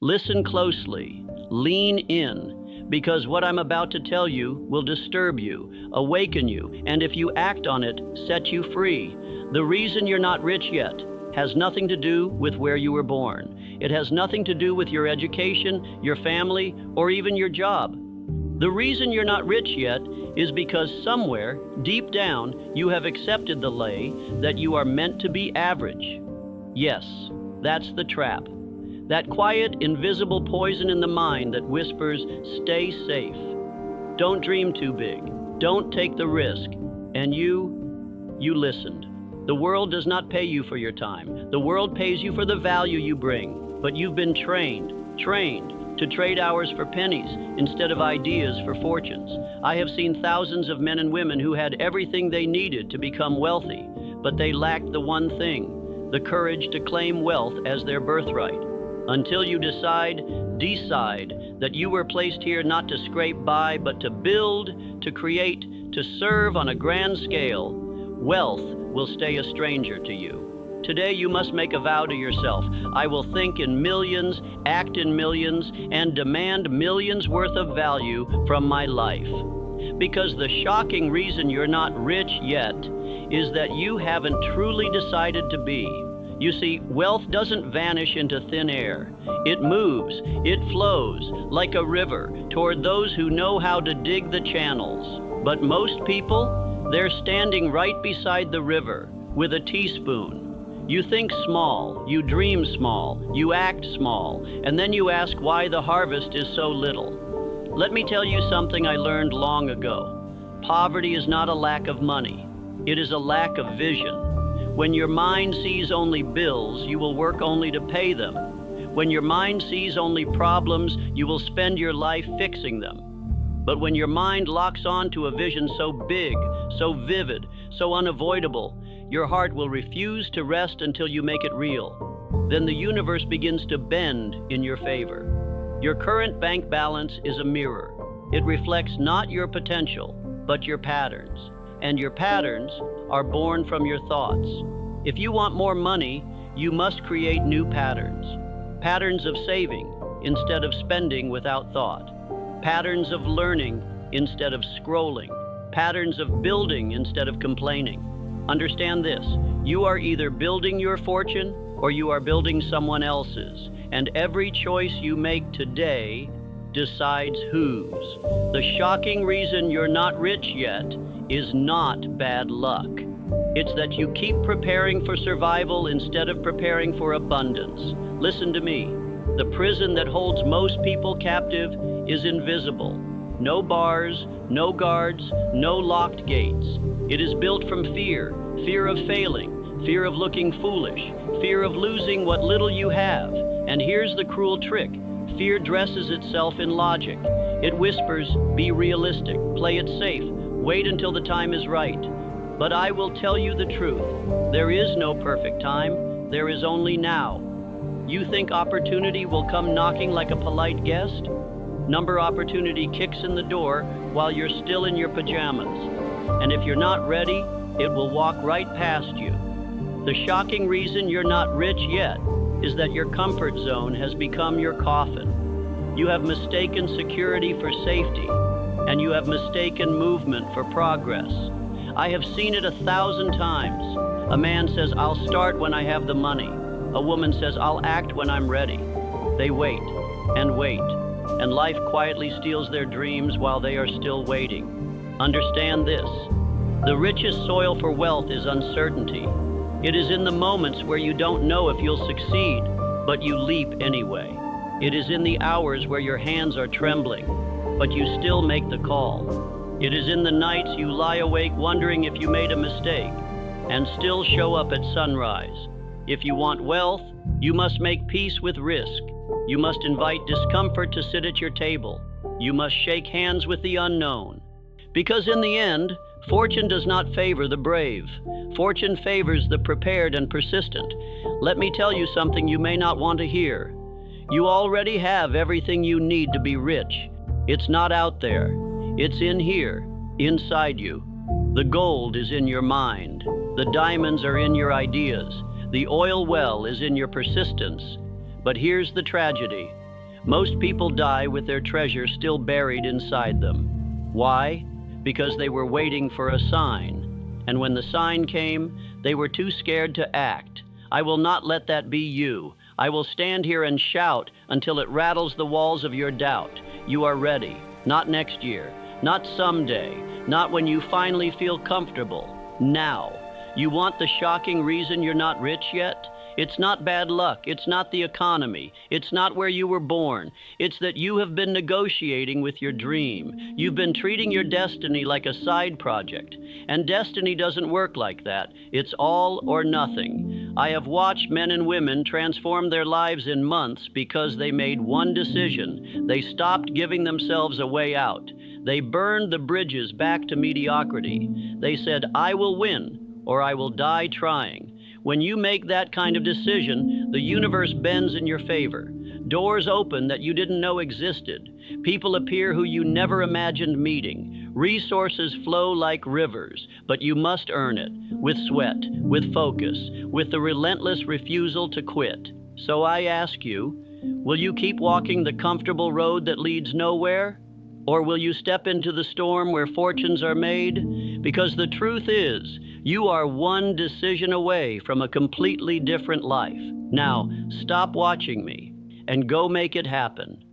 Listen closely, lean in, because what I'm about to tell you will disturb you, awaken you, and if you act on it, set you free. The reason you're not rich yet has nothing to do with where you were born. It has nothing to do with your education, your family, or even your job. The reason you're not rich yet is because somewhere, deep down, you have accepted the lay that you are meant to be average. Yes, that's the trap. That quiet, invisible poison in the mind that whispers, stay safe. Don't dream too big. Don't take the risk. And you listened. The world does not pay you for your time. The world pays you for the value you bring. But you've been trained to trade hours for pennies instead of ideas for fortunes. I have seen thousands of men and women who had everything they needed to become wealthy, but they lacked the one thing, the courage to claim wealth as their birthright. Until you decide that you were placed here not to scrape by, but to build, to create, to serve on a grand scale, wealth will stay a stranger to you. Today you must make a vow to yourself. I will think in millions, act in millions, and demand millions worth of value from my life. Because the shocking reason you're not rich yet is that you haven't truly decided to be. You see, wealth doesn't vanish into thin air. It moves, it flows like a river toward those who know how to dig the channels. But most people, they're standing right beside the river with a teaspoon. You think small, you dream small, you act small, and then you ask why the harvest is so little. Let me tell you something I learned long ago. Poverty is not a lack of money. It is a lack of vision. When your mind sees only bills, you will work only to pay them. When your mind sees only problems, you will spend your life fixing them. But when your mind locks on to a vision so big, so vivid, so unavoidable, your heart will refuse to rest until you make it real. Then the universe begins to bend in your favor. Your current bank balance is a mirror. It reflects not your potential, but your patterns. And your patterns are born from your thoughts. If you want more money, you must create new patterns. Patterns of saving instead of spending without thought. Patterns of learning instead of scrolling. Patterns of building instead of complaining. Understand this, you are either building your fortune or you are building someone else's. And every choice you make today decides whose. The shocking reason you're not rich yet is not bad luck. It's that you keep preparing for survival instead of preparing for abundance. Listen to me. The prison that holds most people captive is invisible. No bars, no guards, no locked gates. It is built from fear, fear of failing, fear of looking foolish, fear of losing what little you have. And here's the cruel trick. Fear dresses itself in logic. It whispers, be realistic, play it safe, wait until the time is right. But I will tell you the truth. There is no perfect time. There is only now. You think opportunity will come knocking like a polite guest? Number opportunity kicks in the door while you're still in your pajamas. And if you're not ready, it will walk right past you. The shocking reason you're not rich yet is that your comfort zone has become your coffin. You have mistaken security for safety, and you have mistaken movement for progress. I have seen it 1,000 times. A man says, I'll start when I have the money. A woman says, I'll act when I'm ready. They wait, and life quietly steals their dreams while they are still waiting. Understand this. The richest soil for wealth is uncertainty. It is in the moments where you don't know if you'll succeed, but you leap anyway. It is in the hours where your hands are trembling, but you still make the call. It is in the nights you lie awake wondering if you made a mistake, and still show up at sunrise. If you want wealth, you must make peace with risk. You must invite discomfort to sit at your table. You must shake hands with the unknown. Because in the end, fortune does not favor the brave. Fortune favors the prepared and persistent. Let me tell you something you may not want to hear. You already have everything you need to be rich. It's not out there. It's in here, inside you. The gold is in your mind. The diamonds are in your ideas. The oil well is in your persistence. But here's the tragedy. Most people die with their treasure still buried inside them. Why? Because they were waiting for a sign. And when the sign came, they were too scared to act. I will not let that be you. I will stand here and shout until it rattles the walls of your doubt. You are ready. Not next year. Not someday. Not when you finally feel comfortable. Now. You want the shocking reason you're not rich yet? It's not bad luck. It's not the economy. It's not where you were born. It's that you have been negotiating with your dream. You've been treating your destiny like a side project. And destiny doesn't work like that. It's all or nothing. I have watched men and women transform their lives in months because they made one decision. They stopped giving themselves a way out. They burned the bridges back to mediocrity. They said, I will win, or I will die trying. When you make that kind of decision, the universe bends in your favor. Doors open that you didn't know existed. People appear who you never imagined meeting. Resources flow like rivers, but you must earn it, with sweat, with focus, with the relentless refusal to quit. So I ask you, will you keep walking the comfortable road that leads nowhere? Or will you step into the storm where fortunes are made? Because the truth is, you are one decision away from a completely different life. Now, stop watching me and go make it happen.